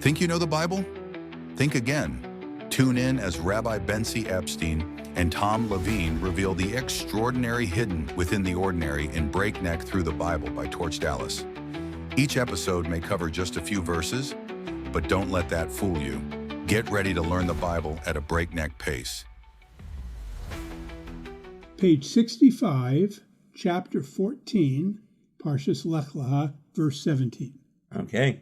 Think you know the Bible? Think again. Tune in as Rabbi Bensi Epstein and Tom Levine reveal the extraordinary hidden within the ordinary in Breakneck Through the Bible by Torch Dallas. Each episode may cover just a few verses, but don't let that fool you. Get ready to learn the Bible at a breakneck pace. Page 65, chapter 14, Parshas Lech Lecha, verse 17. Okay.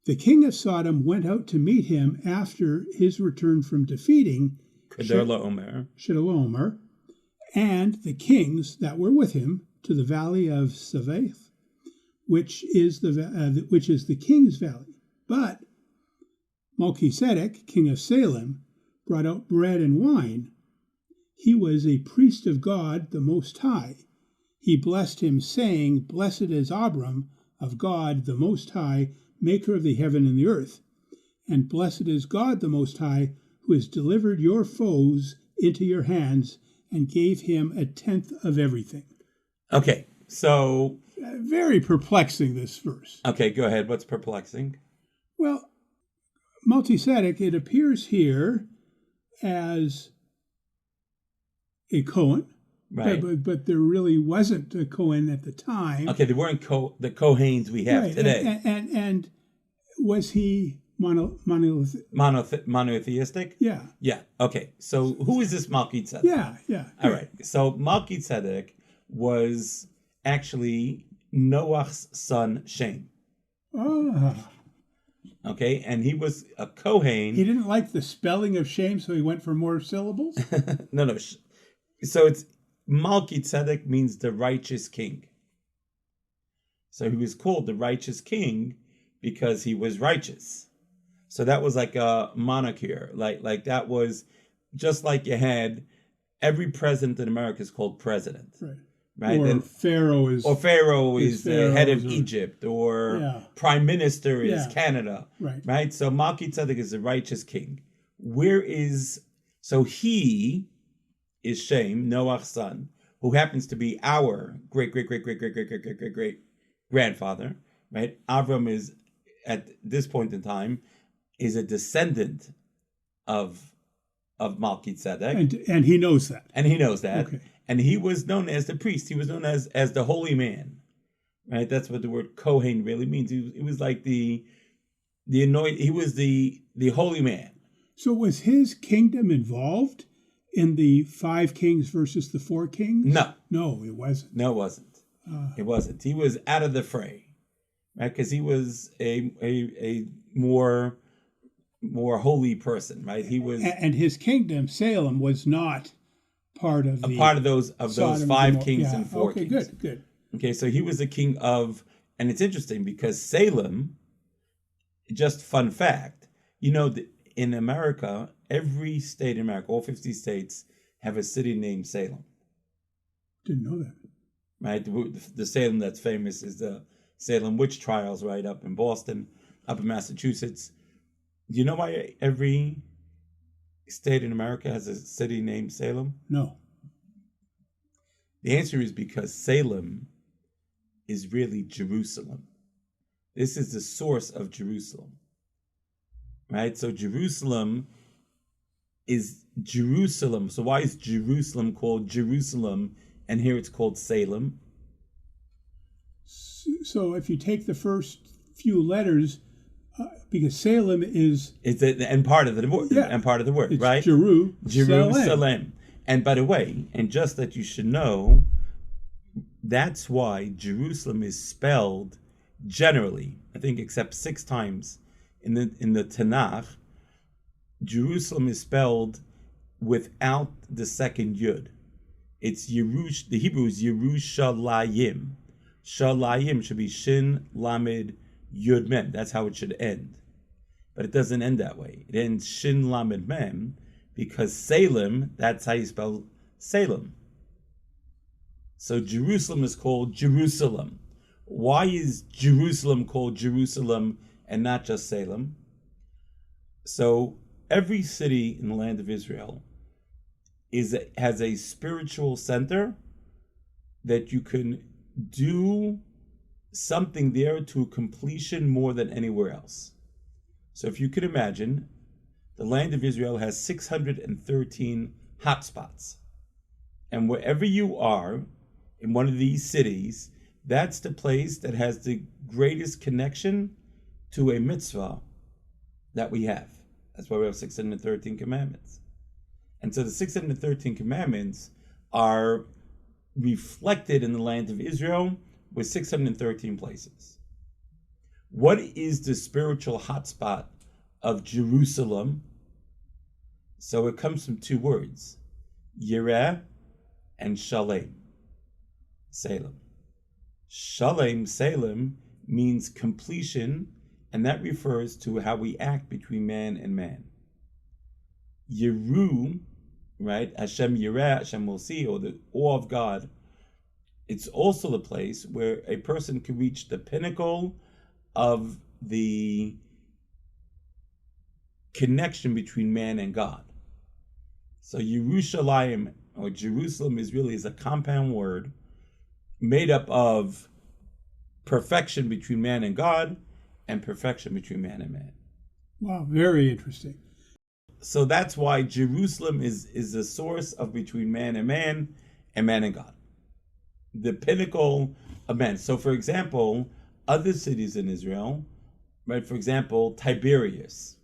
The king of Sodom went out to meet him after his return from defeating Chedorlaomer and the kings that were with him to the valley of Savaith, which is the king's valley. But Melchizedek, king of Salem, brought out bread and wine. He was a priest of God, the Most High. He blessed him, saying, "Blessed is Abram of God, the Most High, maker of the heaven and the earth. And blessed is God, the Most High, who has delivered your foes into your hands and gave him a tenth of everything." Okay, so... Very perplexing, this verse. Okay, go ahead. What's perplexing? Well, Melchizedek, it appears here as a Cohen, right? But there really wasn't a Cohen at the time. Okay, there weren't the Kohanes we have today. And was he monotheistic? Yeah. Yeah. Okay. So who is this Melchizedek? Yeah. All right. So Melchizedek was actually Noah's son Shem. Ah. Okay, and he was a Kohen. He didn't like the spelling of Shem, so he went for more syllables? No. So it's Melchizedek means the righteous king. So he was called the righteous king because he was righteous. So that was like a monarchy. Like that was just like you had every president in America is called president. Right. Or Pharaoh is the head of Egypt, or prime minister is Canada. Right. So Melchizedek is the righteous king. So he is Shem, Noah's son, who happens to be our great grandfather. Right. Avram is at this point in time is a descendant of Melchizedek, and he knows that. Okay. And he was known as the priest. He was known as the holy man, right? That's what the word Kohen really means. He was like the anointed. He was the holy man. So was his kingdom involved in the 5 kings versus the 4 kings? No, it wasn't. No, it wasn't. It wasn't. He was out of the fray, right? Because he was a more holy person, right? He was, and his kingdom, Salem, was not part of those 5 kings and 4 kings. Okay, good. Okay, so he was the king of, and it's interesting because Salem, just fun fact, in America, every state in America, all 50 states, have a city named Salem. Didn't know that. Right, the Salem that's famous is the Salem witch trials, right, up in Boston, up in Massachusetts. Do you know why every state in America has a city named Salem? No. The answer is because Salem is really Jerusalem. This is the source of Jerusalem. Right? So Jerusalem is Jerusalem. So why is Jerusalem called Jerusalem and here it's called Salem? So if you take the first few letters, because Salem is... It's the end part of the word, it's right? Jerusalem. And by the way, and just that you should know, that's why Jerusalem is spelled generally, I think except 6 times in the Tanakh, Jerusalem is spelled without the second yud. It's the Hebrew is Yerushalayim. Shalayim should be Shin Lamed Yud Mem. That's how it should end. But it doesn't end that way. It ends Shin Lamed Mem because Salem, that's how you spell Salem. So Jerusalem is called Jerusalem. Why is Jerusalem called Jerusalem and not just Salem? So every city in the land of Israel has a spiritual center that you can do something there to completion more than anywhere else. So if you could imagine, the land of Israel has 613 hotspots. And wherever you are in one of these cities, that's the place that has the greatest connection to a mitzvah that we have. That's why we have 613 commandments. And so the 613 commandments are reflected in the land of Israel with 613 places. What is the spiritual hotspot of Jerusalem? So it comes from two words, Yireh and Shalem, Salem. Shalem, Salem, means completion, and that refers to how we act between man and man. Yeru, right, Hashem Yireh, Hashem will see, or the awe of God, it's also the place where a person can reach the pinnacle of the connection between man and God. So Yerushalayim, or Jerusalem, is a compound word made up of perfection between man and God and perfection between man and man. Wow, very interesting. So that's why Jerusalem is the source of between man and man and God. The pinnacle of man. So for example, other cities in Israel, right? For example, Tiberias,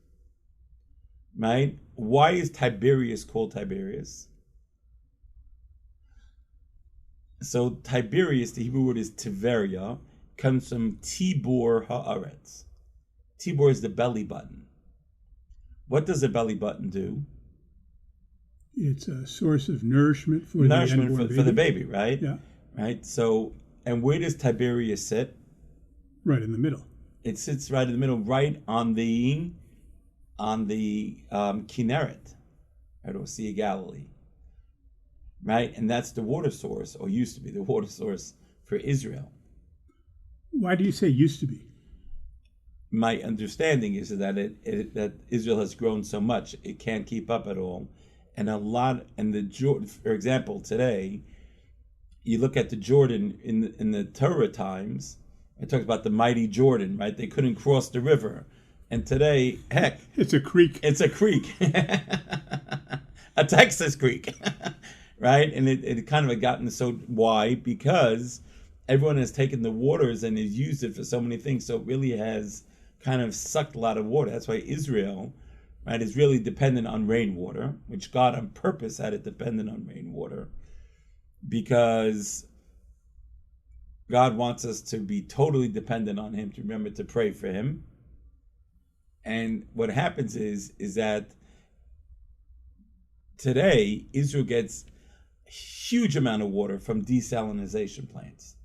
right? Why is Tiberias called Tiberias? So Tiberias, the Hebrew word is Tiberia, comes from Tibor Haaretz. Tibor is the belly button. What does a belly button do? It's a source of nourishment for the baby, right? Yeah. Right. So, and where does Tiberias sit? Right in the middle. It sits right in the middle, right on the Kinneret, right, or Sea of Galilee, right? And that's the water source, or used to be the water source for Israel. Why do you say used to be? My understanding is that that Israel has grown so much it can't keep up at all, and for example, today, you look at the Jordan in the Torah times. It talks about the mighty Jordan, right? They couldn't cross the river. And today, heck, it's a creek. It's a creek. A Texas creek, right? And it kind of had gotten so, why? Because everyone has taken the waters and has used it for so many things. So it really has kind of sucked a lot of water. That's why Israel, right, is really dependent on rainwater, which God on purpose had it dependent on rainwater, because God wants us to be totally dependent on Him, to remember to pray for Him. And what happens is that today Israel gets a huge amount of water from desalinization plants,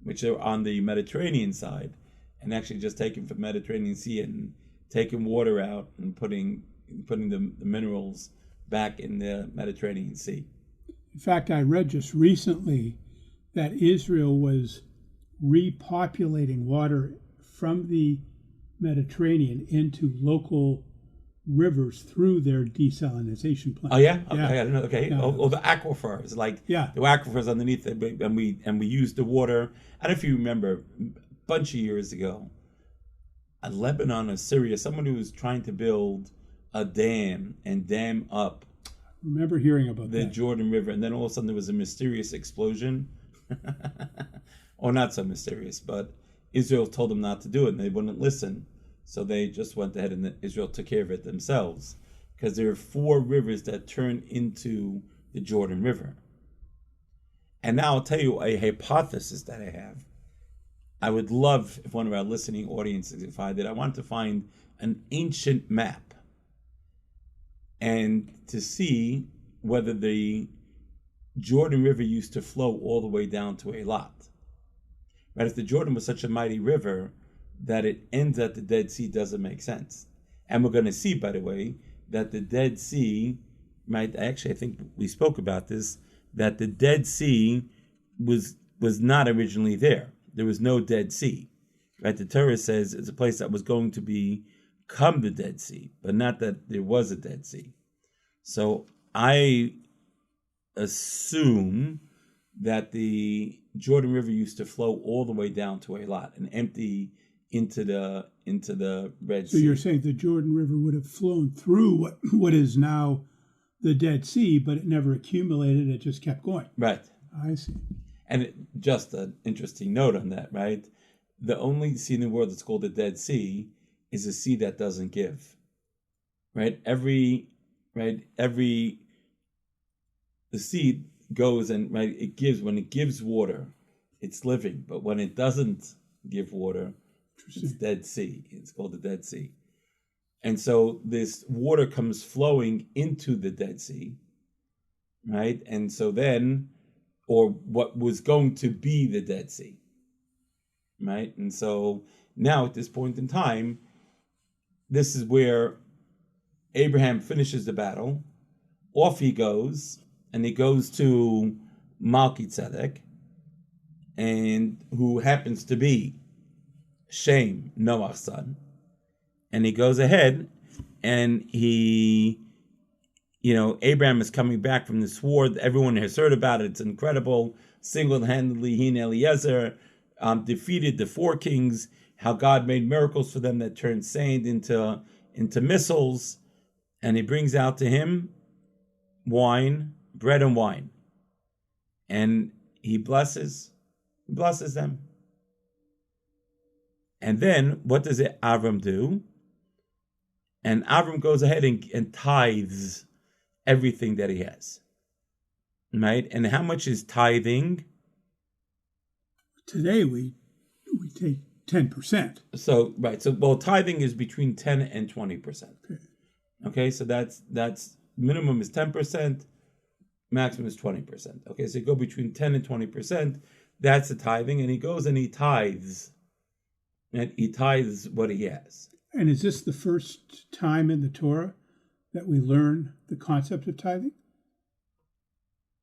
which are on the Mediterranean side, and actually just taken from the Mediterranean Sea and taking water out and putting the minerals back in the Mediterranean Sea. In fact, I read just recently that Israel was repopulating water from the Mediterranean into local rivers through their desalinization plants. Oh yeah, okay, yeah. I don't know. Okay, Yeah. the aquifers, like the aquifers underneath it, and we use the water. I don't know if you remember, a bunch of years ago, in Lebanon or Syria, someone who was trying to build a dam and dam up. Remember hearing about the that. Jordan River, and then all of a sudden there was a mysterious explosion, or not so mysterious, but Israel told them not to do it, and they wouldn't listen. So they just went ahead and Israel took care of it themselves, because there are 4 rivers that turn into the Jordan River. And now I'll tell you a hypothesis that I have. I would love if one of our listening audiences could find it. I want to find an ancient map and to see whether the Jordan River used to flow all the way down to Eilat. Right? If the Jordan was such a mighty river that it ends at the Dead Sea, doesn't make sense. And we're going to see, by the way, that the Dead Sea, right? Actually, I think we spoke about this, that the Dead Sea was not originally there. There was no Dead Sea, right? The Torah says it's a place that was going to become the Dead Sea, but not that there was a Dead Sea. So I assume that the Jordan River used to flow all the way down to Eilat and empty into the Red So Sea. you're saying the Jordan River would have flown through what is now the Dead Sea, but it never accumulated. It just kept going. Right. I see. And just an interesting note on that, right? The only sea in the world that's called the Dead Sea is a sea that doesn't give. Right? The sea goes and it gives. When it gives water, it's living. But when it doesn't give water, it's Dead Sea. It's called the Dead Sea. And so this water comes flowing into the Dead Sea, right? And so then, or what was going to be the Dead Sea, right? And so now at this point in time, this is where Abraham finishes the battle. Off he goes, and he goes to Melchizedek, and who happens to be Shem, Noah's son. And he goes ahead, and Abraham is coming back from this war. Everyone has heard about it. It's incredible. Single-handedly, he and Eliezer defeated the four kings, how God made miracles for them that turned sand into missiles. And he brings out to him bread and wine. And he blesses them. And then what does Avram do? And Avram goes ahead and tithes everything that he has. Right? And how much is tithing? Today we take 10%. So tithing is between 10 and 20%. Okay, so that's minimum is 10%, maximum is 20%. Okay, so you go between 10 and 20%. That's the tithing, and he goes and he tithes. And he tithes what he has. And is this the first time in the Torah that we learn the concept of tithing?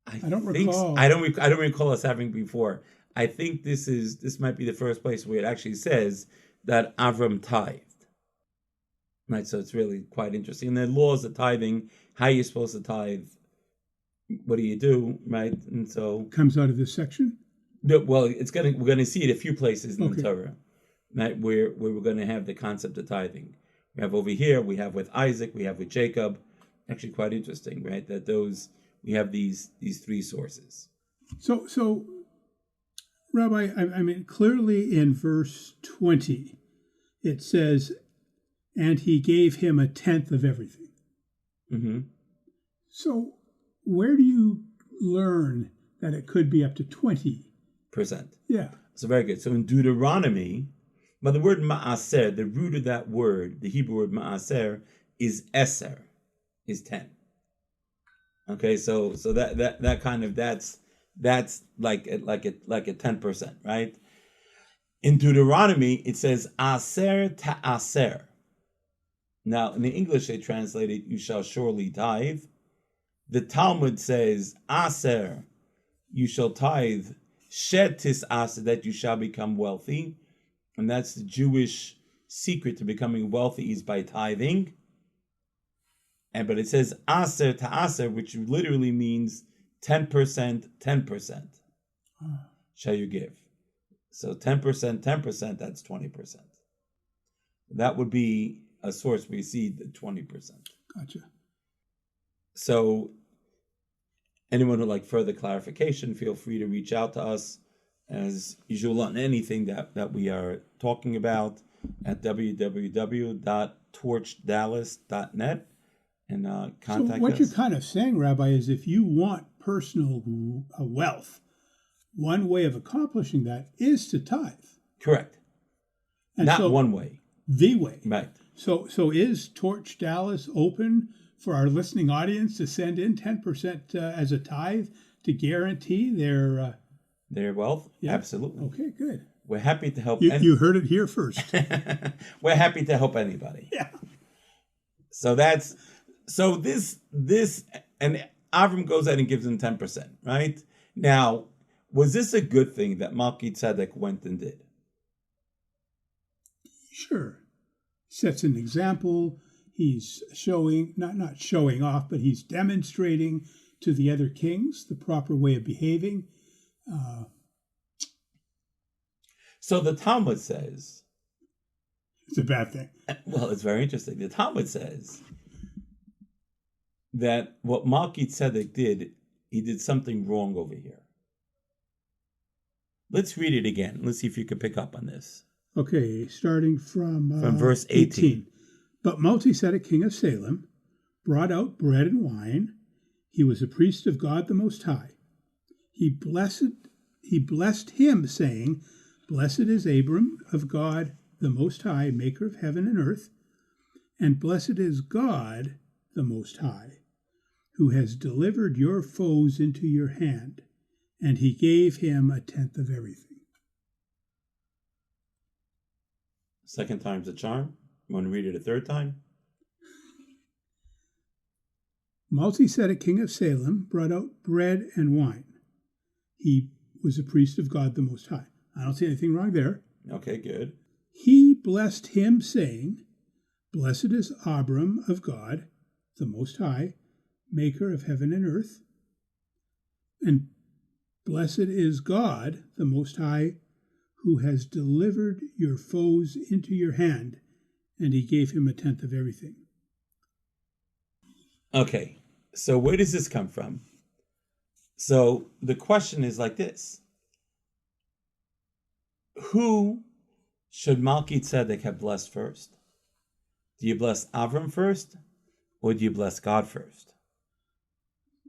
I don't recall. I don't recall us having before. I think this might be the first place where it actually says that Avram tithed. Right, so it's really quite interesting. And the laws of tithing, how you're supposed to tithe, what do you do, right? And so comes out of this section. Well, we're going to see it a few places in the Torah. Right, where we're going to have the concept of tithing. We have over here, we have with Isaac, we have with Jacob. Actually quite interesting, right? That we have these three sources. So Rabbi, I mean, clearly in verse 20, it says, and he gave him 1/10 of everything. Mm-hmm. So where do you learn that it could be up to 20%? Yeah. So very good. So in Deuteronomy, but the word ma'aser, the root of that word, the Hebrew word ma'aser, is eser, is 10. Okay, so that kind of that's like a 10%, right? In Deuteronomy, it says aser ta'aser. Now in the English they translate it, you shall surely tithe. The Talmud says aser, you shall tithe, shetis aser, that you shall become wealthy. And that's the Jewish secret to becoming wealthy, is by tithing. But it says aser to aser, which literally means 10%, 10%. Shall you give? So 10%, 10%, that's 20%. That would be a source where you see the 20%. Gotcha. So anyone who'd like further clarification, feel free to reach out to us as usual on anything that we are talking about at www.torchdallas.net and contact us. So what you're kind of saying, Rabbi, is if you want personal wealth, one way of accomplishing that is to tithe. Correct. And Not one way. The way. Right. So is Torch Dallas open for our listening audience to send in 10% as a tithe to guarantee their wealth? Yeah. Absolutely. Okay, good. We're happy to help. You heard it here first. We're happy to help anybody. Yeah. So this, and Avram goes out and gives him 10%, right? Now, was this a good thing that Melchizedek went and did? Sure. Sets an example. He's showing, not showing off, but he's demonstrating to the other kings the proper way of behaving. So the Talmud says It's a bad thing. Well, it's very interesting. The Talmud says that what Melchizedek did, he did something wrong over here. Let's read it again. Let's see if you can pick up on this. Okay, starting from verse 18. But Melchizedek, king of Salem, brought out bread and wine. He was a priest of God the Most High. He blessed him, saying, Blessed is Abram of God the Most High, maker of heaven and earth, and blessed is God the Most High, who has delivered your foes into your hand, and he gave him a tenth of everything. Second time's a charm. You want to read it a third time? Melchizedek, king of Salem, brought out bread and wine. He was a priest of God the Most High. I don't see anything wrong there. Okay, good. He blessed him, saying, Blessed is Abram of God the Most High, maker of heaven and earth, and blessed is God the Most High, who has delivered your foes into your hand, and he gave him a tenth of everything. Okay, so where does this come from? So the question is like this. Who should Melchizedek have blessed first? Do you bless Avram first, or do you bless God first?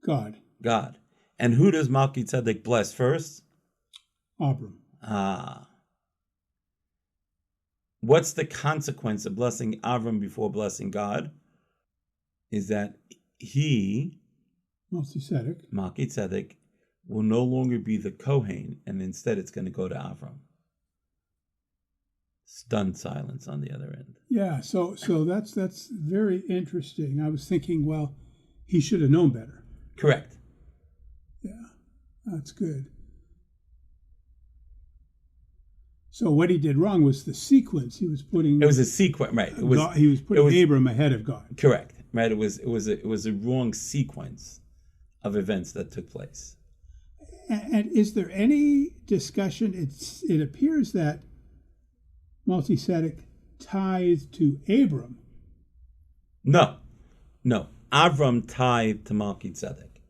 God. God. And who does Melchizedek bless first? Abram. What's the consequence of blessing Avram before blessing God? Is that he, Melchizedek, will no longer be the Kohen, and instead it's going to go to Avram. Stunned silence on the other end. Yeah, so that's very interesting. I was thinking, well, he should have known better. Correct. Yeah, that's good. So what he did wrong was the sequence. He was putting. It was a sequence, right? It was. He was putting Abram ahead of God. Correct. Right. It was a wrong sequence of events that took place. And is there any discussion? It appears that Melchizedek tithed to Abram. No. Avram tithed to Melchizedek.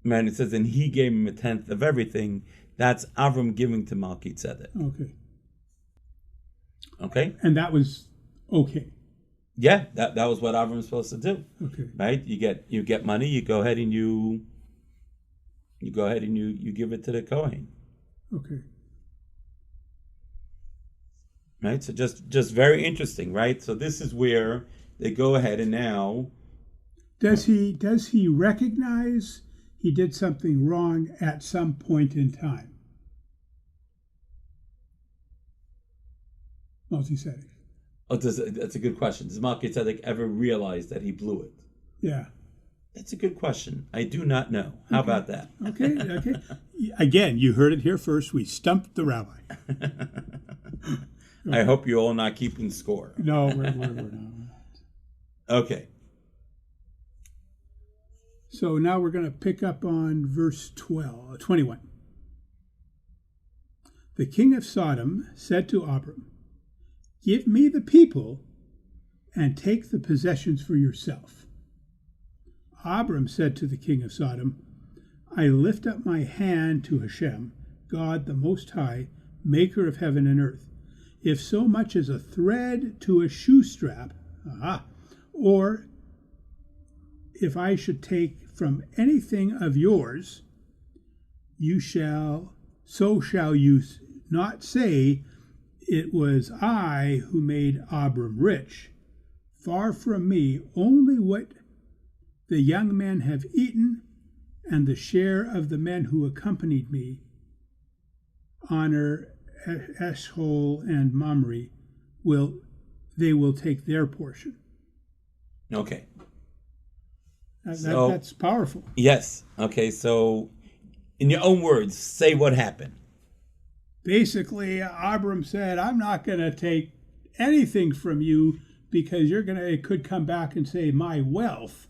Man, it says, and he gave him a tenth of everything. That's Avram giving to Melchizedek. Okay. And that was okay. Yeah, that was what Avram's supposed to do. Okay. Right? You get money, you go ahead and you give it to the Kohen. Okay. Right? So just very interesting, right? So this is where they go ahead and now does he recognize he did something wrong at some point in time? Melchizedek. Oh, that's a good question. Does Melchizedek ever realize that he blew it? Yeah. That's a good question. I do not know. How about that? Okay. Again, you heard it here first. We stumped the rabbi. I hope you're all not keeping score. No, we're not. Okay. So now we're going to pick up on verse 21. The king of Sodom said to Abram, Give me the people and take the possessions for yourself. Abram said to the king of Sodom, I lift up my hand to Shem, God the Most High, maker of heaven and earth. If so much as a thread to a shoe strap, or if I should take from anything of yours, so shall you not say, It was I who made Abram rich. Far from me, only what the young men have eaten, and the share of the men who accompanied me, honor Eshcol and Mamre, they will take their portion. Okay. That's powerful. Yes. Okay, so in your own words, say what happened. Basically, Abram said, I'm not going to take anything from you because it could come back and say my wealth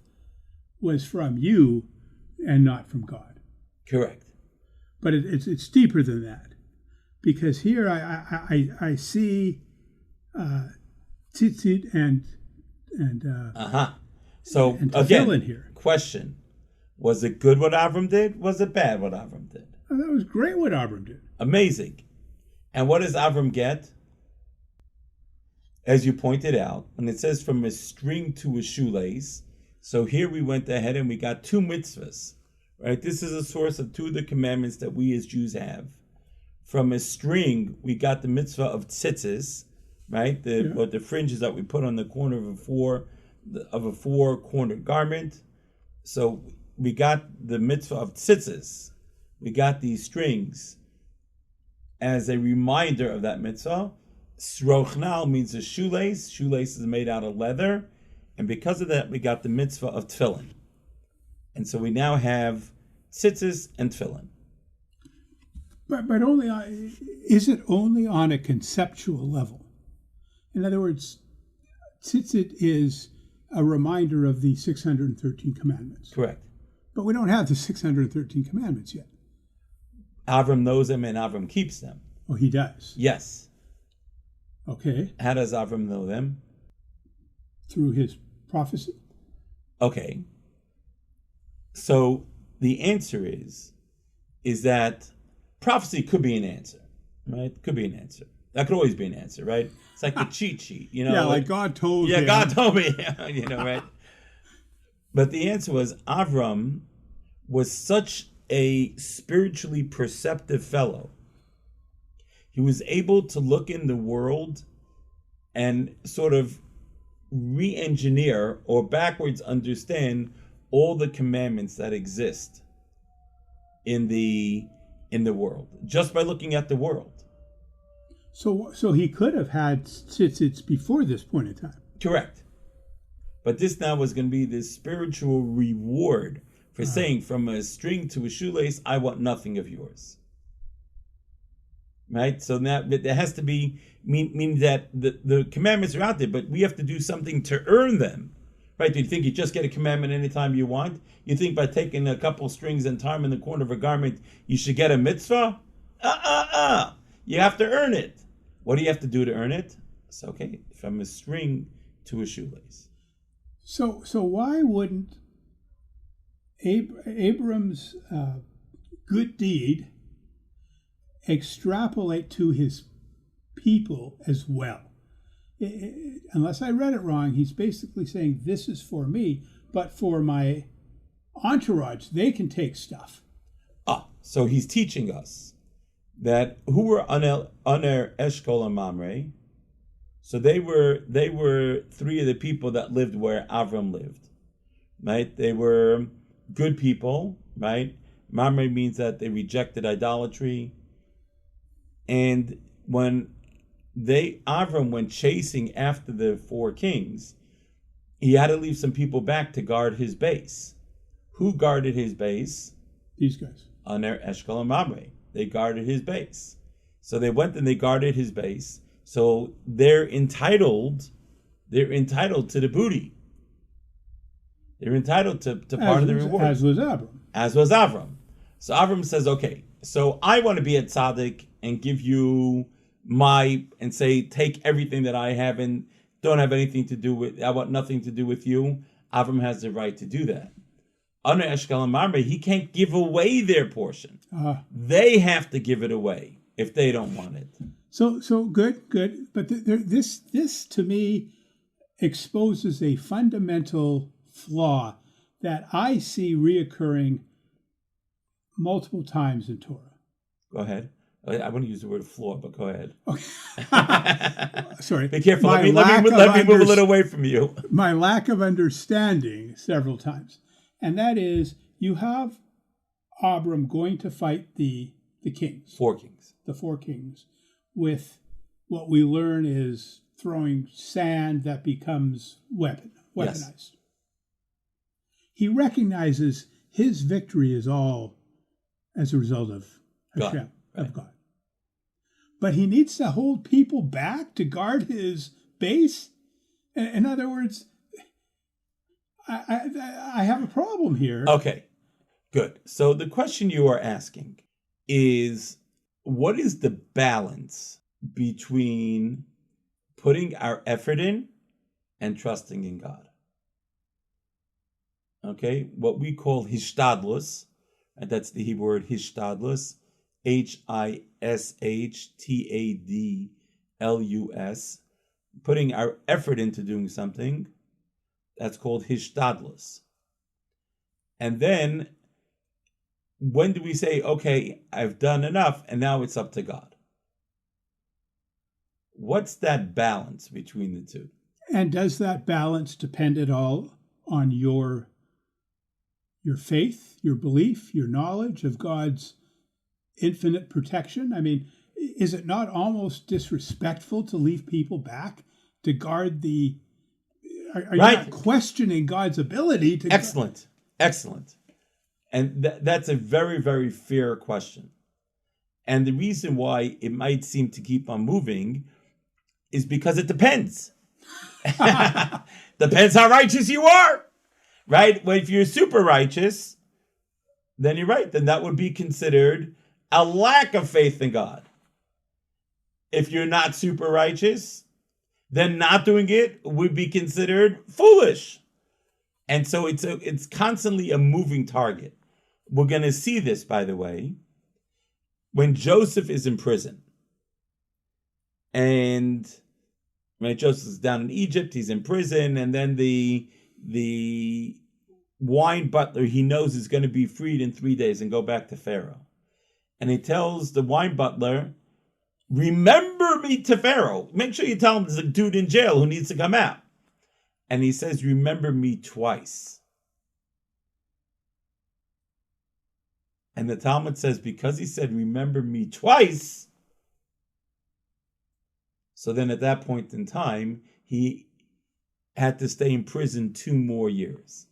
was from you and not from God. Correct. But it's deeper than that, because here I see tzitzit and So and again, tefillin here. question: was it good what Avram did? Was it bad what Avram did? Oh, that was great what Abram did. Amazing. And what does Avram get? As you pointed out, when it says from a string to a shoelace, so here we went ahead and we got two mitzvahs, right? This is a source of two of the commandments that we as Jews have. From a string, we got the mitzvah of tzitzis, right? The fringes that we put on the corner of a four-cornered garment. So we got the mitzvah of tzitzis. We got these strings as a reminder of that mitzvah. Srochnal means a shoelace. Shoelace is made out of leather. And because of that, we got the mitzvah of tefillin. And so we now have tzitzis and tefillin. But only is it only on a conceptual level? In other words, tzitzit is a reminder of the 613 commandments. Correct. But we don't have the 613 commandments yet. Avram knows them and Avram keeps them. Oh, he does? Yes. Okay. How does Avram know them? Through his prophecy? Okay. So the answer is that prophecy could be an answer, right? Could be an answer. That could always be an answer, right? It's like the cheat sheet, you know? Yeah, like God told him. him. God told me, you know, right? But the answer was Avram was such a spiritually perceptive fellow. He was able to look in the world and sort of re-engineer or backwards understand all the commandments that exist in the world, just by looking at the world. So he could have had tzitzits before this point in time. Correct. But this now was going to be this spiritual reward for saying from a string to a shoelace, I want nothing of yours. Right? So now there has to be, meaning that the commandments are out there, but we have to do something to earn them. Right? Do you think you just get a commandment anytime you want? You think by taking a couple strings and tying them in the corner of a garment, you should get a mitzvah? You have to earn it. What do you have to do to earn it? It's okay, from a string to a shoelace. So why wouldn't Abram's good deed extrapolate to his people as well? Unless I read it wrong, he's basically saying this is for me, but for my entourage, they can take stuff. So he's teaching us that who were Aner, Eshkol, and Mamre. So they were three of the people that lived where Avram lived, right? They were good people, right? Mamre means that they rejected idolatry. And when Avram went chasing after the four kings, he had to leave some people back to guard his base. Who guarded his base? These guys. Aner, Eshkol, and Mamre. They guarded his base. So they went and they guarded his base. So they're entitled to the booty. They're entitled to part of the reward. As was Avram. As was Avram. So Avram says, okay, so I want to be a tzaddik and give you and say, take everything that I have and don't have anything to do with, I want nothing to do with you. Avram has the right to do that. Under Eshkol and Mamre, he can't give away their portion. They have to give it away if they don't want it. So good. But this to me exposes a fundamental flaw that I see reoccurring multiple times in Torah. Go ahead. I want to use the word flaw, but go ahead. Okay. Sorry. Be careful. Let me move a little away from you. My lack of understanding several times. And that is, you have Abram going to fight the kings. Four kings. The four kings. With what we learn is throwing sand that becomes weaponized. Yes. He recognizes his victory is all as a result of Hashem, of God. But he needs to hold people back to guard his base. In other words, I have a problem here. Okay, good. So the question you are asking is, what is the balance between putting our effort in and trusting in God. Okay, what we call hishtadlus, and that's the Hebrew word hishtadlus, Hishtadlus, putting our effort into doing something, that's called hishtadlus. And then, when do we say, okay, I've done enough, and now it's up to God? What's that balance between the two? And does that balance depend at all on your faith, your belief, your knowledge of God's infinite protection? I mean, is it not almost disrespectful to leave people back to guard the... Are you not questioning God's ability to... Excellent. And that's a very, very fair question. And the reason why it might seem to keep on moving is because it depends. Depends how righteous you are, right? Well, if you're super righteous, then you're right. Then that would be considered a lack of faith in God. If you're not super righteous, then not doing it would be considered foolish. And so it's constantly a moving target. We're going to see this, by the way, when Joseph is in prison. And right, Joseph is down in Egypt, he's in prison, and then the wine butler he knows is going to be freed in 3 days and go back to Pharaoh. And he tells the wine butler, remember me to Pharaoh. Make sure you tell him there's a dude in jail who needs to come out. And he says, remember me twice. And the Talmud says, because he said, remember me twice, so then at that point in time, he had to stay in prison 2 more years.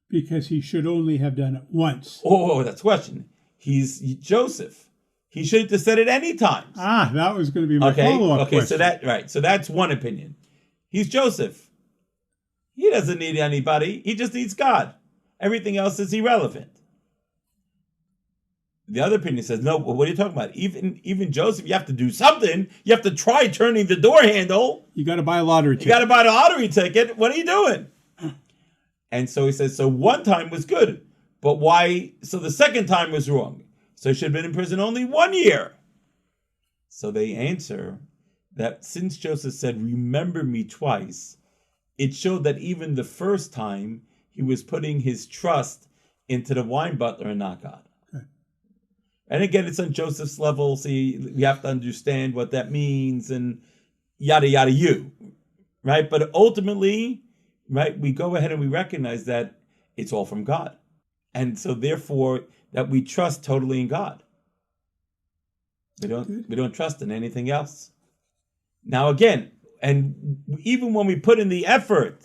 Because he should only have done it once. Oh, that's a question. He's Joseph. He should have said it any time. That was going to be my follow-up question. So that's one opinion. He's Joseph. He doesn't need anybody. He just needs God. Everything else is irrelevant. The other opinion says, no, what are you talking about? Even Joseph, you have to do something. You have to try turning the door handle. You got to buy a lottery ticket. You got to buy a lottery ticket. What are you doing? And so he says, so one time was good. But why? So the second time was wrong. So he should have been in prison only 1 year. So they answer that since Joseph said, remember me twice, it showed that even the first time he was putting his trust into the wine butler and not God. Okay. And again, it's on Joseph's level, so you have to understand what that means and yada, yada, right? But ultimately, right, we go ahead and we recognize that it's all from God. And so therefore, that we trust totally in God. We don't trust in anything else. Now again, and even when we put in the effort,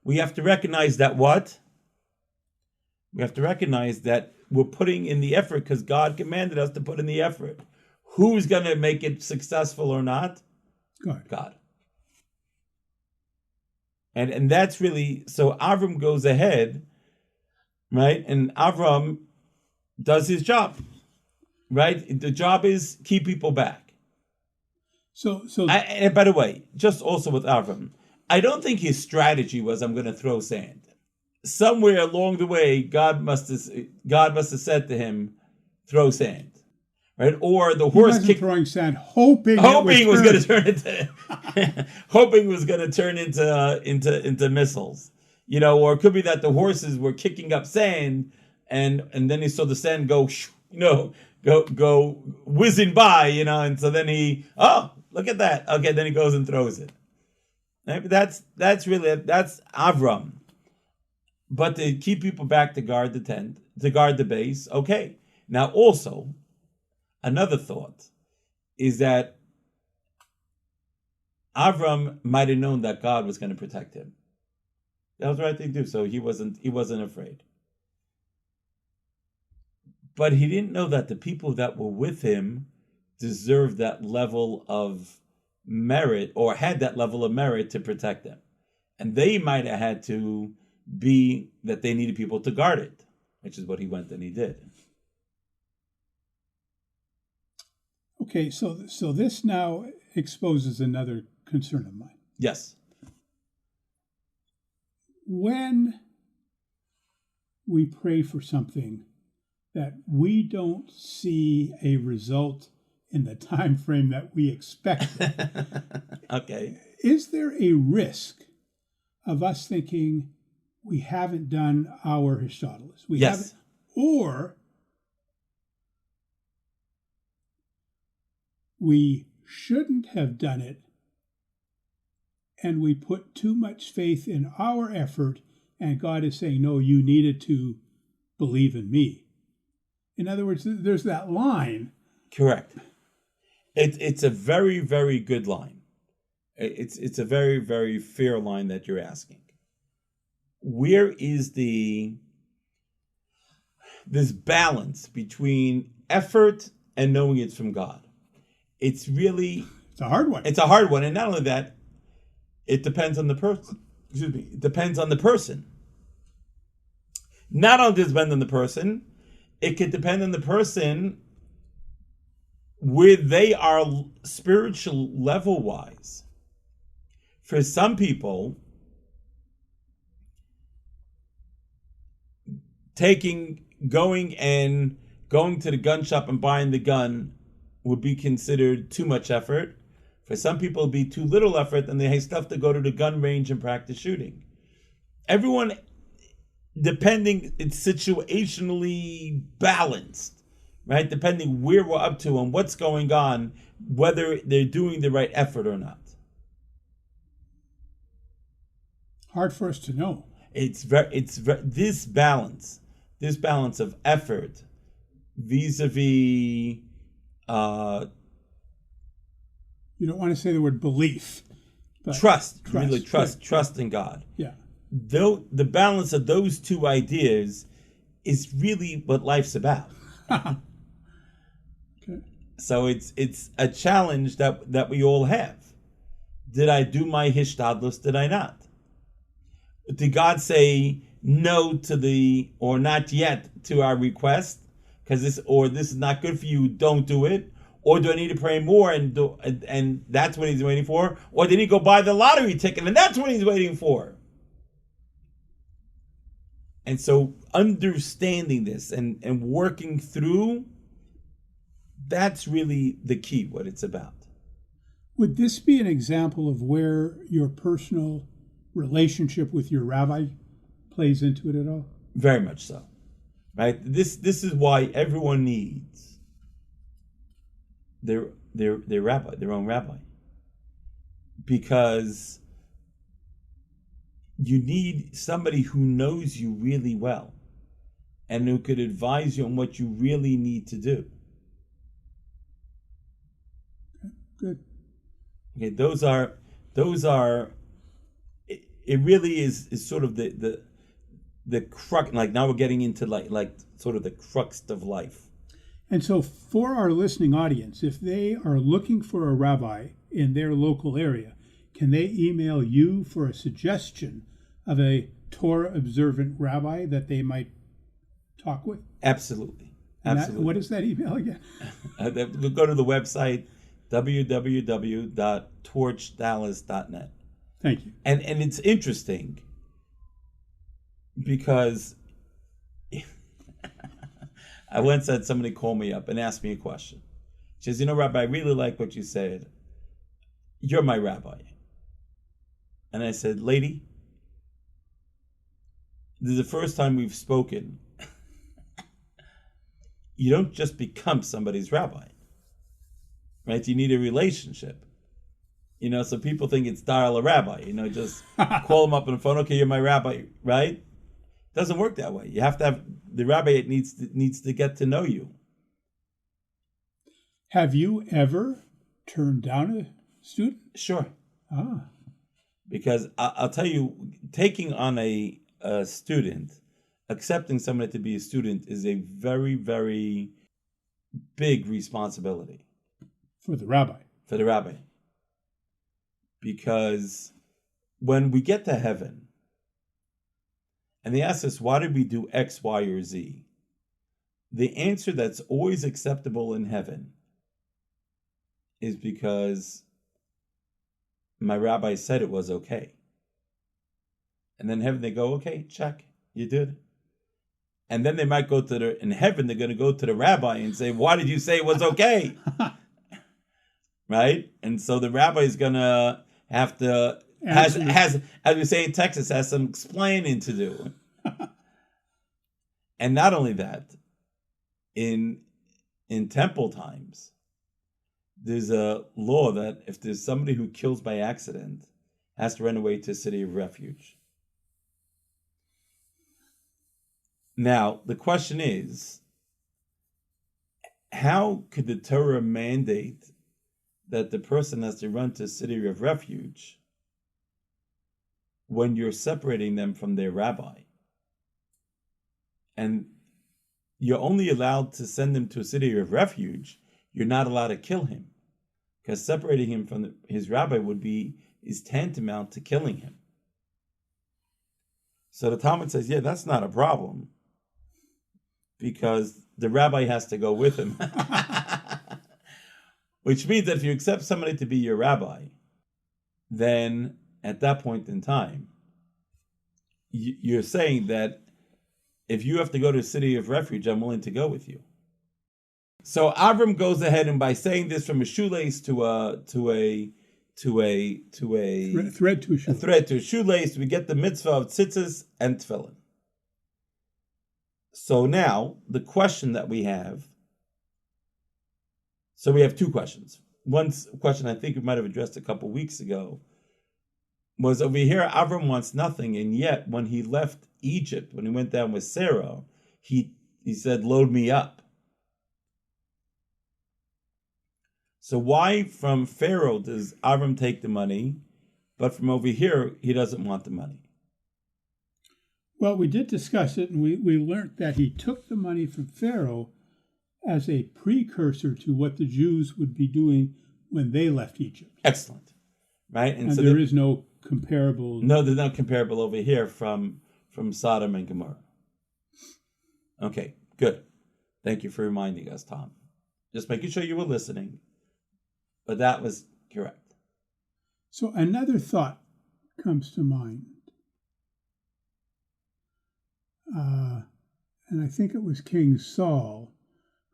we have to recognize that what? We have to recognize that we're putting in the effort because God commanded us to put in the effort. Who's going to make it successful or not? God. And that's really, so Avram goes ahead, right? And Avram does his job, right? The job is keep people back. And by the way, just also with Avram, I don't think his strategy was, I'm going to throw sand. Somewhere along the way, God must have said to him, throw sand, right? Or the horse kicked throwing sand, hoping was going to turn into missiles, or it could be that the horses were kicking up sand, and then he saw the sand go whizzing by, and so then look at that. Okay, then he goes and throws it. Right? That's Avram. But to keep people back to guard the tent, to guard the base, okay. Now also, another thought is that Avram might have known that God was going to protect him. That was the right thing to do, so he wasn't afraid. But he didn't know that the people that were with him deserved that level of merit, or had that level of merit to protect them. And they might have had to be that they needed people to guard it, which is what he went and he did. Okay, so this now, exposes another concern of mine. Yes. When we pray for something that we don't see a result in the time frame that we expect, Okay. is there a risk of us thinking we haven't done our shoelace? We Yes. haven't, or we shouldn't have done it, and we put too much faith in our effort, and God is saying, no, you needed to believe in me. In other words, there's that line. Correct. It's a very, very good line. It's a very, very fair line that you're asking. Where is this balance between effort and knowing it's from God? It's a hard one. It's a hard one, and not only that, it depends on the person. Excuse me. It depends on the person. Not only does it depend on the person, it could depend on the person where they are spiritual level wise. For some people, going to the gun shop and buying the gun would be considered too much effort. For some people, it'd be too little effort, and they still have to go to the gun range and practice shooting. Everyone, depending, it's situationally balanced, right? Depending where we're up to and what's going on, whether they're doing the right effort or not. Hard for us to know. This balance of effort vis-a-vis. You don't want to say the word belief. Trust in God. Yeah. Though the balance of those two ideas is really what life's about. Okay. So it's a challenge that we all have. Did I do my hishtadlus? Did I not? Did God say no to or not yet to our request? Because this is not good for you, don't do it. Or do I need to pray more and that's what he's waiting for? Or did he go buy the lottery ticket and that's what he's waiting for? And so understanding this and working through, that's really the key, what it's about. Would this be an example of where your personal relationship with your rabbi plays into it at all? Very much so. Right? This is why everyone needs their rabbi, their own rabbi. Because you need somebody who knows you really well and who could advise you on what you really need to do. Good. Okay, those are it really is sort of the crux, like now we're getting into like sort of the crux of life. And so for our listening audience, if they are looking for a rabbi in their local area, can they email you for a suggestion of a Torah observant rabbi that they might talk with? Absolutely. Absolutely. What is that email again? Go to the website www.torchdallas.net. Thank you. And it's interesting because I once had somebody call me up and ask me a question. She says, Rabbi, I really like what you said. You're my rabbi. And I said, lady, this is the first time we've spoken. You don't just become somebody's rabbi, right? You need a relationship. So people think it's dial a rabbi, just call them up on the phone. Okay, you're my rabbi, right? Doesn't work that way. You have to have the rabbi. It needs to get to know you. Have you ever turned down a student? Sure. Because I'll tell you, taking on a student, accepting somebody to be a student is a very, very big responsibility. For the rabbi. Because when we get to heaven, and they ask us, why did we do X, Y, or Z? The answer that's always acceptable in heaven is because my rabbi said it was okay. And then in heaven they go, okay, check, you did. And then they might go in heaven, they're going to go to the rabbi and say, why did you say it was okay? Right? And so the rabbi is going to have to, has, as we say in Texas, has some explaining to do. And not only that, in temple times, there's a law that if there's somebody who kills by accident, has to run away to a city of refuge. Now, the question is, how could the Torah mandate that the person has to run to a city of refuge when you're separating them from their rabbi? And you're only allowed to send them to a city of refuge. You're not allowed to kill him, because separating him from his rabbi is tantamount to killing him. So the Talmud says, yeah, that's not a problem, because the rabbi has to go with him. Which means that if you accept somebody to be your rabbi, then at that point in time, you're saying that if you have to go to a city of refuge, I'm willing to go with you. So Avram goes ahead, and by saying this from a shoelace to a thread to a shoelace, we get the mitzvah of tzitzit and tefillin. So now the question that we have. So we have two questions. One question I think we might have addressed a couple weeks ago was over here, Avram wants nothing, and yet when he left Egypt, when he went down with Sarah, he said, load me up. So why from Pharaoh does Avram take the money, but from over here, he doesn't want the money? Well, we did discuss it, and we learned that he took the money from Pharaoh as a precursor to what the Jews would be doing when they left Egypt. Excellent. Right? And so there is no comparable... No, there's no comparable over here from Sodom and Gomorrah. Okay, good. Thank you for reminding us, Tom. Just making sure you were listening. But that was correct. So another thought comes to mind. And I think it was King Saul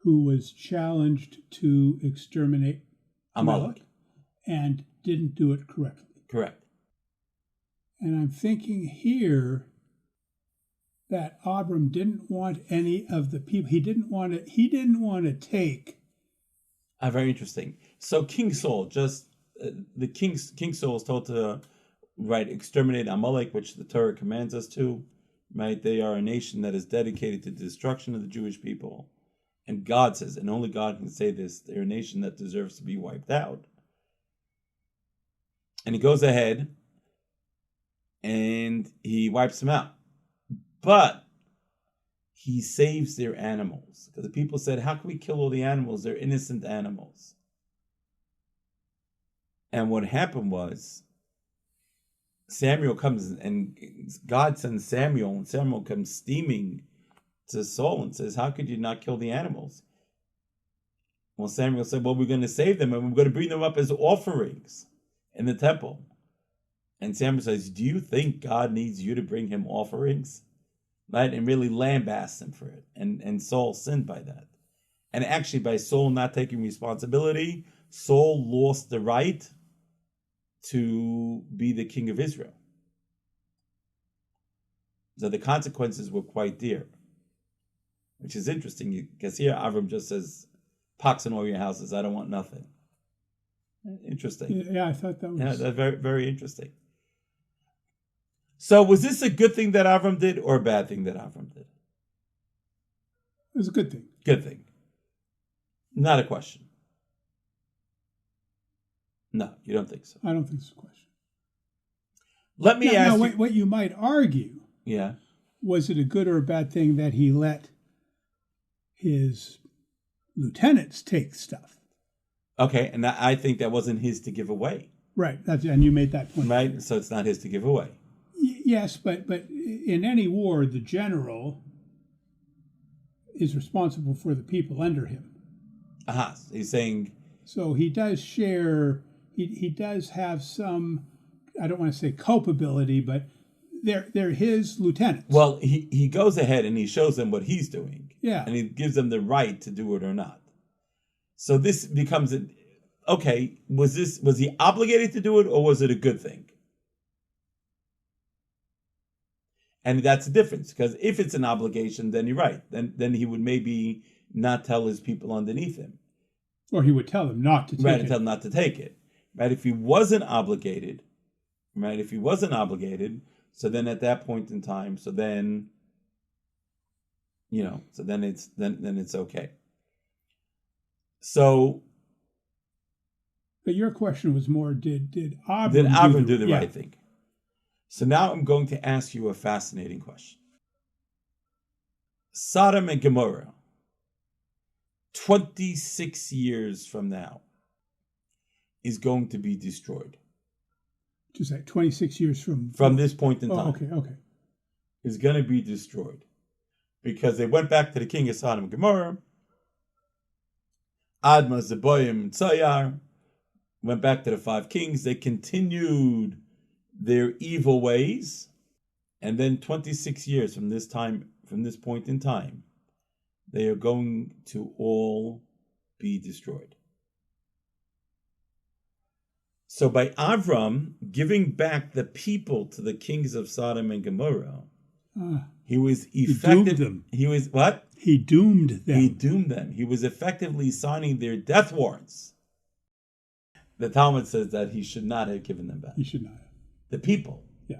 who was challenged to exterminate Amalek and didn't do it correctly. Correct. And I'm thinking here that Abram didn't want any of the people. He didn't want to take. Very interesting. So King Saul, King Saul is told to exterminate Amalek, which the Torah commands us to. Right, they are a nation that is dedicated to the destruction of the Jewish people, and God says, and only God can say this, they're a nation that deserves to be wiped out. And he goes ahead and he wipes them out. But he saves their animals. Because the people said, how can we kill all the animals? They're innocent animals. And what happened was, Samuel comes and God sends Samuel, and Samuel comes steaming to Saul and says, how could you not kill the animals? Well, Samuel said, well, we're going to save them and we're going to bring them up as offerings in the temple. And Samuel says, do you think God needs you to bring him offerings? Right? And really lambasts him for it. And Saul sinned by that. And actually, by Saul not taking responsibility, Saul lost the right to be the king of Israel. So the consequences were quite dear, which is interesting because here Avram just says, pox in all your houses, I don't want nothing. Interesting. Yeah, I thought that was... Yeah, that's very, very interesting. So was this a good thing that Avram did or a bad thing that Avram did? It was a good thing. Good thing. Not a question. No, you don't think so? I don't think it's a question. Let me ask you... What you might argue, was it a good or a bad thing that he let his lieutenants take stuff? Okay, and I think that wasn't his to give away. Right, and you made that point. Right, so it's not his to give away. Yes, but in any war, the general is responsible for the people under him. Aha, so he's saying... So he does share he does have some, I don't want to say culpability, but they're his lieutenants. Well, he goes ahead and he shows them what he's doing. Yeah. And he gives them the right to do it or not. So this becomes okay, was he obligated to do it, or was it a good thing? And that's the difference, because if it's an obligation, then you're right. Then he would maybe not tell his people underneath him. Or he would tell them not to take it. Right, and tell them not to take it. Right, if he wasn't obligated, so then at that point in time, so then it's okay. So, but your question was more: Did Abram do the right thing? So now I'm going to ask you a fascinating question. Sodom and Gomorrah, 26 years from now, is going to be destroyed. Just like 26 years from this point in time. Okay. Is going to be destroyed. Because they went back to the king of Sodom and Gomorrah. Admah, Zeboim, and Tzayar went back to the 5 kings. They continued their evil ways. And then 26 years from this point in time, they are going to all be destroyed. So by Avram giving back the people to the kings of Sodom and Gomorrah, he was effective. He doomed them. He was what? He doomed them. He doomed them. He was effectively signing their death warrants. The Talmud says that he should not have given them back. He should not have. The people. Yeah.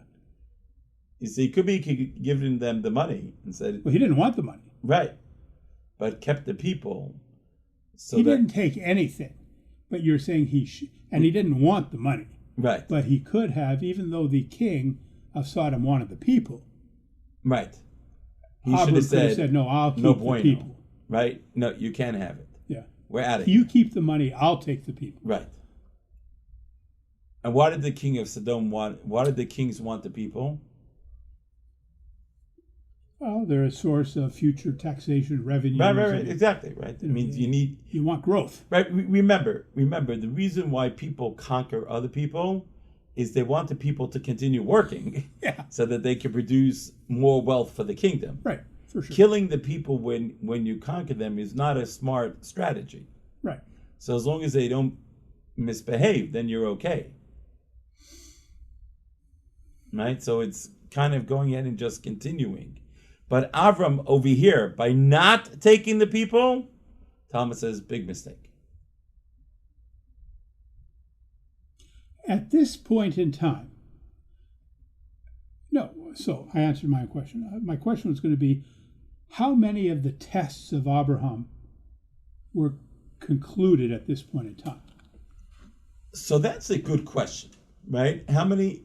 You see, he could be giving them the money and said... Well, he didn't want the money. Right. But kept the people. So he didn't take anything. But you're saying and he didn't want the money. Right. But he could have, even though the king of Sodom wanted the people. Right. He Abram should have said, no, I'll keep the people. Right? No, you can't have it. Yeah. We're out of here. You keep the money, I'll take the people. Right. And why did the king of Sodom why did the kings want the people? Well, they're a source of future taxation revenue. Right, exactly, right. It means you want growth. Right, remember, the reason why people conquer other people is they want the people to continue working so that they can produce more wealth for the kingdom. Right, for sure. Killing the people when you conquer them is not a smart strategy. Right. So as long as they don't misbehave, then you're okay. Right? So it's kind of going ahead and just continuing. But Avram over here, by not taking the people, Talmud says, big mistake. At this point in time, no, so I answered my question. My question was going to be, how many of the tests of Abraham were concluded at this point in time? So that's a good question, right? How many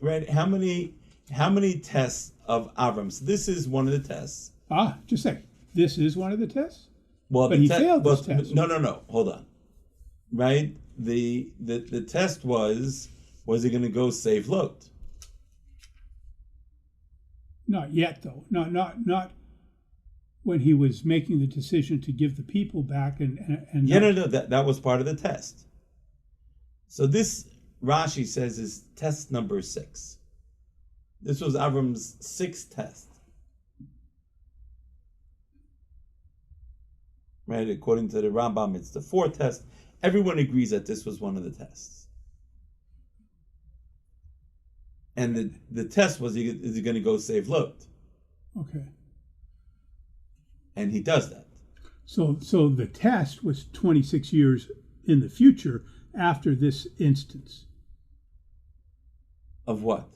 tests of Avram? So this is one of the tests. Just say, this is one of the tests? Well, but he failed this test. No, hold on. Right? The test was he going to go save Lot? Not yet, though. Not when he was making the decision to give the people back and that was part of the test. So this Rashi says is test number 6. This was Avram's 6th test. Right? According to the Rambam, it's the 4th test. Everyone agrees that this was one of the tests. And the test was, is he going to go save Lot? Okay. And he does that. So the test was 26 years in the future after this instance. Of what?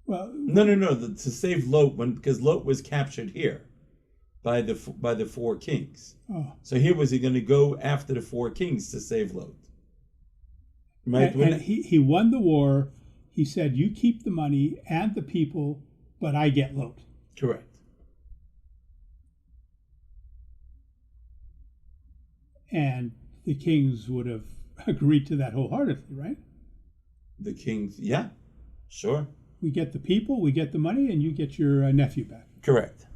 Well, no. To save Lot, because Lot was captured here by the 4 kings. Oh. So here was he going to go after the 4 kings to save Lot? Right. And he won the war. He said, "You keep the money and the people, but I get Lot." Correct. And the kings would have agreed to that wholeheartedly, right? The kings, yeah, sure. We get the people, we get the money, and you get your nephew back. Correct.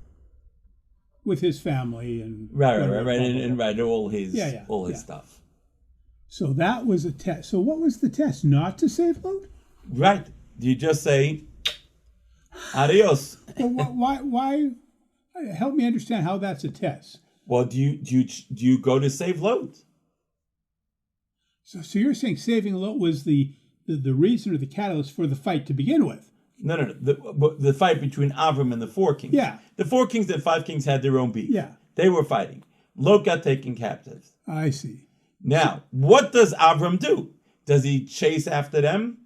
With his family and right, and all his stuff. So that was a test. So what was the test? Not to save Lot? Right. You just say, adios. Well, why? Help me understand how that's a test. Well, do you go to save Lot? So you're saying saving Lot was the reason or the catalyst for the fight to begin with? No. The fight between Avram and the four kings. Yeah. The four kings and five kings had their own beef. Yeah. They were fighting. Lot got taken captive. I see. Now, what does Avram do? Does he chase after them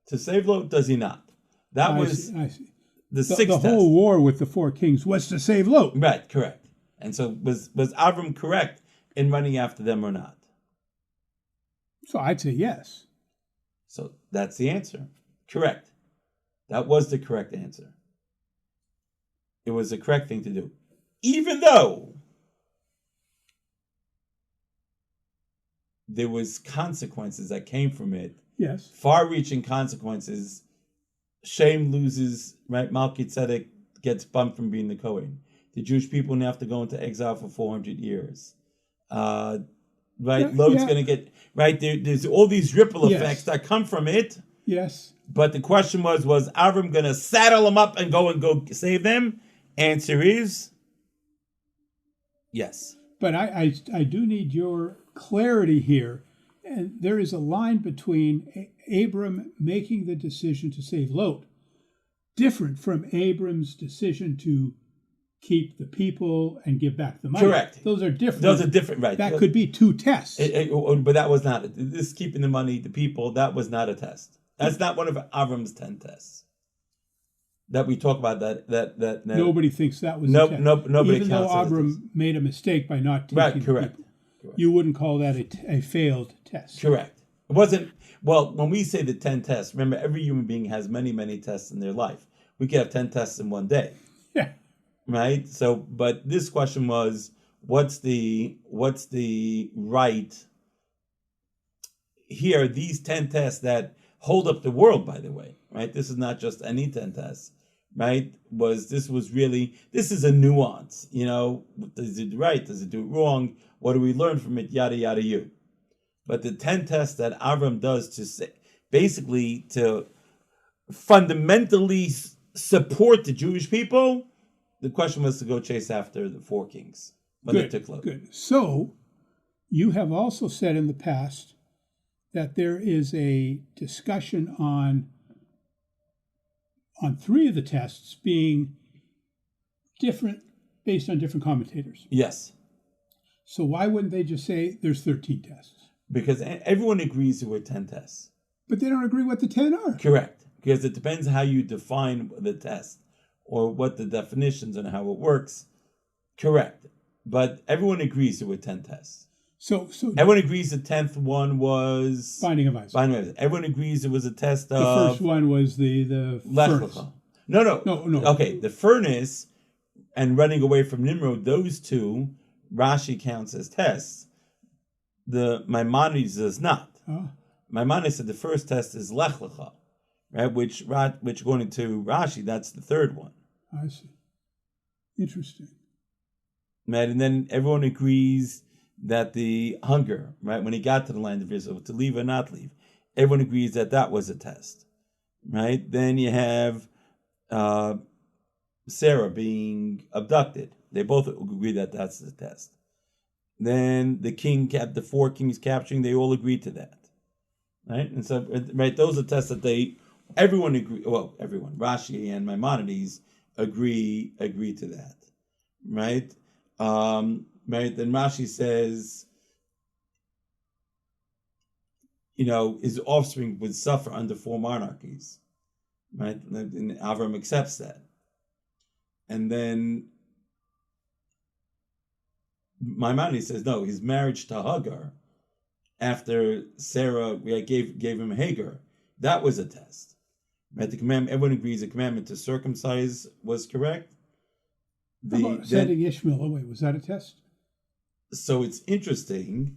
to save Lot? Does he not? That I see. The sixth The whole test. war with the four kings was to save Lot. Right, correct. And so was Avram correct in running after them or not? So I'd say yes. So that's the answer. Correct. That was the correct answer. It was the correct thing to do. Even though there was consequences that came from it. Yes. Far-reaching consequences. Shem loses, right? Melchizedek gets bumped from being the Kohen. The Jewish people now have to go into exile for 400 years. Right? Lot's going to get, right? There's all these ripple effects that come from it. Yes. But the question was Avram going to saddle them up and go save them? Answer is yes. But I do need your clarity here. And there is a line between Abram making the decision to save Lot, different from Abram's decision to keep the people and give back the money. Correct. Those are different. Those are different, right. That could be two tests. But that was not it. This keeping the money, the people, that was not a test. That's not one of Avram's 10 tests that we talk about. That nobody thinks that was a test. Nobody Even though counts it as a Abram made a mistake by not teaching right, the correct. people. You wouldn't call that a failed test. Correct. It wasn't, well, when we say the 10 tests, remember every human being has many, many tests in their life. We could have 10 tests in one day. Yeah. Right? So, but this question was, what's the right here, these 10 tests that hold up the world, by the way, right? This is not just any 10 tests, right? This is a nuance, does it do right? Does it do it wrong? What do we learn from it? Yada, yada, you. But the 10 tests that Avram does to say, basically to fundamentally support the Jewish people, the question was to go chase after the four kings. Good. So you have also said in the past that there is a discussion on three of the tests being different based on different commentators. Yes. So why wouldn't they just say there's 13 tests? Because everyone agrees there were 10 tests. But they don't agree what the 10 are. Correct. Because it depends how you define the test or what the definitions and how it works. Correct. But everyone agrees there were 10 tests. So everyone agrees the 10th one was binding of Isaac. Everyone agrees it was a test of the first one was the furnace. No. Okay, the furnace and running away from Nimrod, those two, Rashi counts as tests. The Maimonides does not. Maimonides said the first test is Lech Lecha, right? Which according to Rashi, that's the third one. I see. Interesting. Right, and then everyone agrees that the hunger, right, when he got to the land of Israel, to leave or not leave, everyone agrees that was a test, right? Then you have Sarah being abducted. They both agree that that's the test. Then the four kings capturing, they all agree to that, right? And so, right, those are tests that everyone agree. Well, everyone, Rashi and Maimonides agree to that, right? Right. Then Rashi says, his offspring would suffer under four monarchies, right? And Avram accepts that, and then Maimonides says no. His marriage to Hagar, after Sarah gave him Hagar, that was a test. Right? The commandment. Everyone agrees the commandment to circumcise was correct. Sending Ishmael away, was that a test? So it's interesting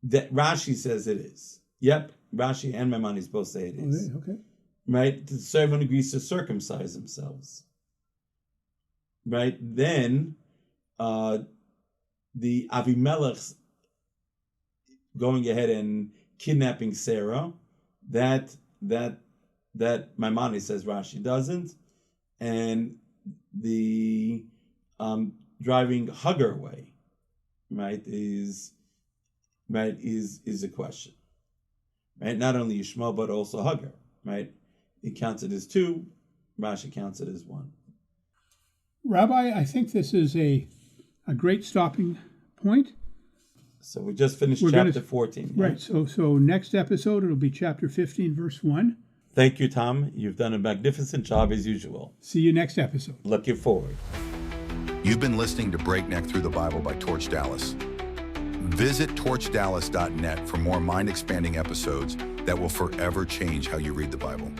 that Rashi says it is. Yep, Rashi and Maimonides both say it is. Okay. Right? So everyone agrees to circumcise themselves. Right? Then the Avimelech going ahead and kidnapping Sarah. That Maimonides says Rashi doesn't, and the driving Hagar away, right, is a question, right? Not only Yishmael but also Hagar, right? It counts it as two. Rashi counts it as one. Rabbi, I think this is a great stopping point. So we just finished chapter 14. Yeah? Right. So next episode, it'll be chapter 15, verse 1. Thank you, Tom. You've done a magnificent job as usual. See you next episode. Looking forward. You've been listening to Breakneck Through the Bible by Torch Dallas. Visit torchdallas.net for more mind-expanding episodes that will forever change how you read the Bible.